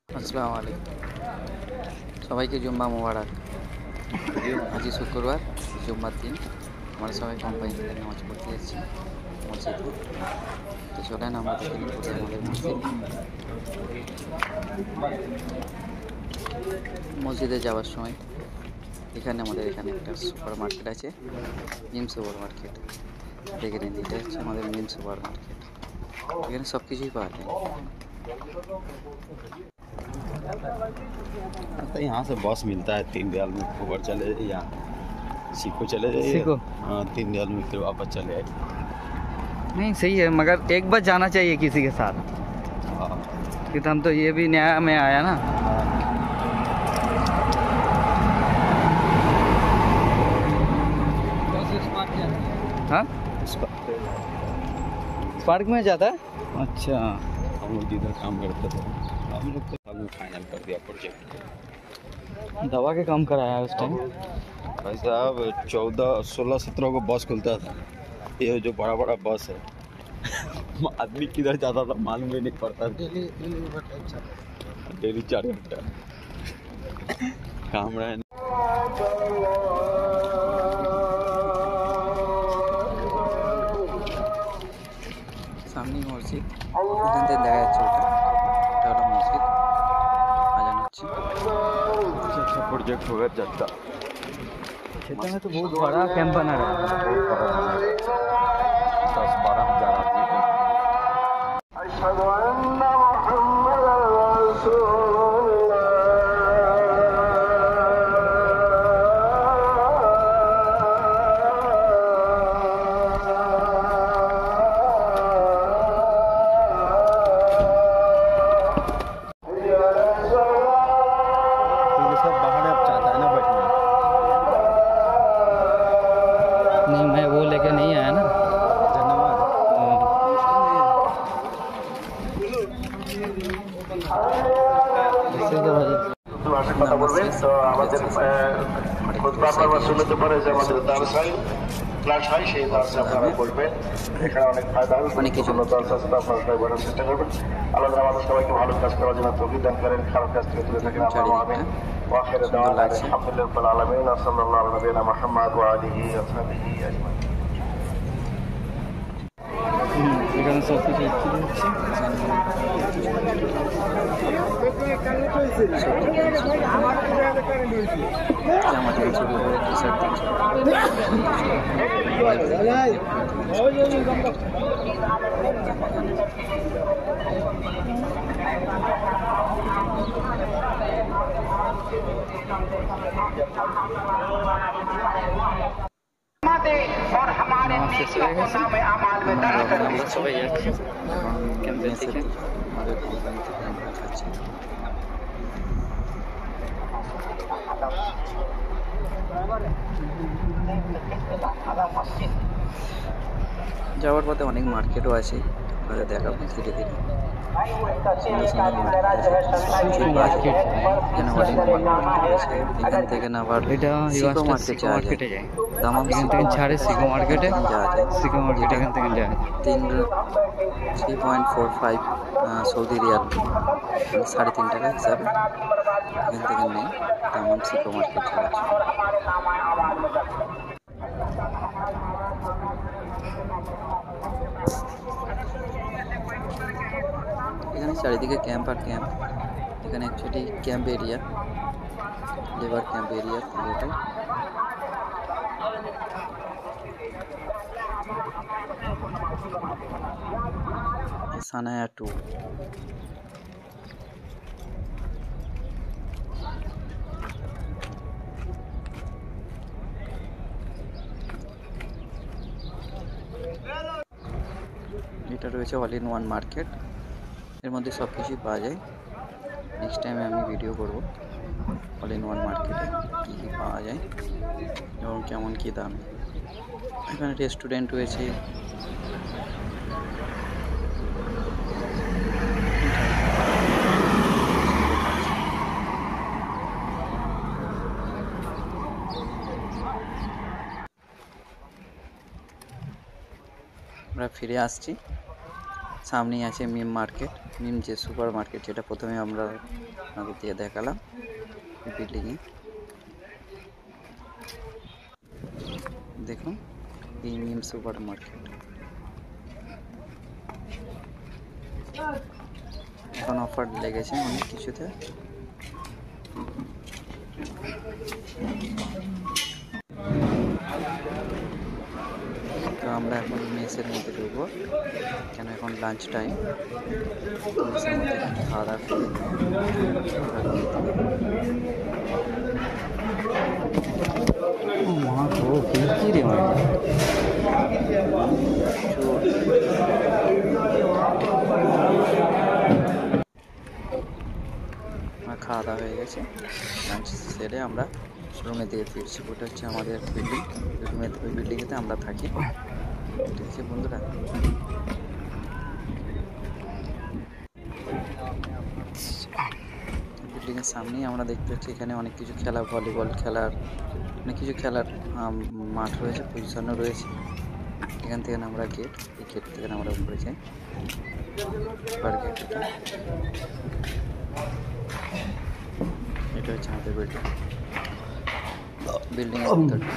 আসসালামু আলাইকুম, সবাইকে জুম্মা মোবারক। আজই শুক্রবার, জুম্মার দিন। আমরা সবাই কোম্পানি থেকে নামাজ পড়তে যাচ্ছি মসজিদে। তো চলেন আমরা দেখে নিই কোথায় আমাদের মসজিদ। মসজিদে যাওয়ার সময় আমাদের এখানে একটা সুপার মার্কেট আছে, মিম সুপার মার্কেট। দেখে নিন, এটা হচ্ছে আমাদের মিম সুপার মার্কেট। এখানে সব কিছুই পাওয়া যায়। तो यहाँ से बस मिलता है 3 रियाल में, ऊपर चले यहाँ सीखो चले जाइए। सीखो 3 रियाल में फिर वापस चले आए। नहीं सही है, मगर एक बार जाना चाहिए किसी के साथ, हाँ क्योंकि हम तो ये भी नया में आया ना। हाँ, पार्क में जाता है। अच्छा, हम लोग जिधर काम करते थे हम लोग तो साल में फाइनल कर दिया प्रोजेक्ट। दवा के काम कराया उस टाइम। भाई साहब 14, 16, 17 को बस खुलता था। ये जो बड़ा बड़ा बस है आदमी किधर जाता था मालूम ही नहीं पड़ता। डेली 4 घंटा काम रहे। সামনে মসজিদ, এখান থেকে দেখা যাচ্ছে ওটা হলো মসজিদ। আজান হচ্ছে। अच्छा प्रोजेक्ट होगा चलता। क्षेत्र में तो बहुत बड़ा कैंप बना रहा है। 10-12 हज़ार आदमी को। أشهد أن محمدا رسول क्योंकि सब बाहर अब चाहता है ना बैठना। नहीं, मैं वो लेके नहीं आया ना। धन्यवाद। इससे क्या वजह से ভাষা কথা বলবেন। তো আমাদের খুতবা পড়ার সুন্নত পরে যে আমাদের দারস হয়, ক্লাস হয়, সেই দারসে আপনারা বলবেন। এখানে অনেক ফায়দা হবে, অনেক কিছু দারস আছে, তো আপনারা সবাই বলার চেষ্টা করবেন। আল্লাহ আমাদের সবাইকে ভালো কাজ করার জন্য তৌফিক দান করেন, খারাপ কাজ থেকে দূরে থাকেন। আল্লাহু আমিন। ওয়া আখিরু দাওয়ানা আলহামদুলিল্লাহি রাব্বিল আলামিন। সাল্লাল্লাহু আলা নবিয়িনা মুহাম্মদ ওয়া আলিহি ওয়া সাহবিহি আজমাইন। এখানে সব কিছু হচ্ছে। জামা থেকে শুরু করে টি শার্ট থেকে শুরু और हमारे नेकियों को नामे अमाल में दर्ज कर আমরা সবাই যাচ্ছি ক্যাম্পের দিকে। আমাদের কোম্পানি থেকে আমরা যাচ্ছি। যাওয়ার পথে অনেক মার্কেটও আছে, আপনাদের দেখাবো ধীরে ধীরে। এখান থেকে না আবার সিকো মার্কেটে যায়। দামাম এখান থেকে ছাড়ে সিকো মার্কেটে যাওয়া যায়। সিকো মার্কেট এখান থেকে যায় 3.45 সৌদি রিয়াল, 3.5 টাকা হিসাবে এখান থেকে নেই। দামাম সিকো মার্কেট যাওয়ার জন্য। এখানে চারিদিকে ক্যাম্প আর ক্যাম্প। এখানে actually camp area, labour camp area পুরোটাই। সানায়া 2। এটা রয়েছে অল ইন ওয়ান মার্কেট, এর মধ্যে সব কিছুই পাওয়া যায়। নেক্সট টাইমে আমি ভিডিও করব অল ইন ওয়ান মার্কেটে কী কী পাওয়া যায় এবং কেমন কী দাম। এখানে রেস্টুরেন্ট রয়েছে, আমরা ফিরে আসছি। সামনেই আছে মিম মার্কেট, মিম যে সুপার মার্কেট, যেটা প্রথমে আমরা আপনাদের দিয়ে দেখালাম এই বিল্ডিংয়ে। দেখুন এই মিম সুপার মার্কেট। এখন অফার লেগেছে অনেক কিছুতে। তো আমরা এখন মেসের মধ্যে ঢুকবো, কেন এখন লাঞ্চ টাইম। মেসের মধ্যে খাওয়া দাওয়া করে কি রে খাওয়া দাওয়া হয়ে গেছে, লাঞ্চ সেরে আমরা রুমের দিকে ফিরছি। ওটা হচ্ছে আমাদের বিল্ডিং, ওই বিল্ডিংয়েতে আমরা থাকি। ঠিক আছে বন্ধুরা, বিল্ডিংয়ের সামনেই আমরা দেখতে পাচ্ছি এখানে অনেক কিছু খেলা, ভলিবল খেলার অনেক কিছু খেলার মাঠ রয়েছে, পজিশনও রয়েছে। এখান থেকে আমরা গেট, এই গেট থেকে আমরা উপরে যাই, গেট। এটা হচ্ছে আমাদের বিল্ডিংয়ের ভিতরটা।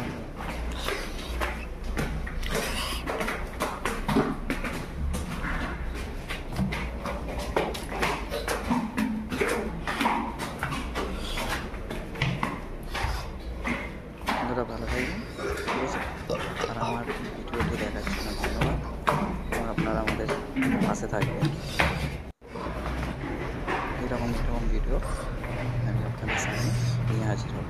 বন্ধুরা ভালো থাকবেন, ঠিক আছে। আর আমার ভিডিওটি দেখার জন্য ধন্যবাদ, এবং আপনারা আমাদের পাশে থাকবেন। এরকম ভিডিও আমি আপনাদের সামনে নিয়ে হাজির হব।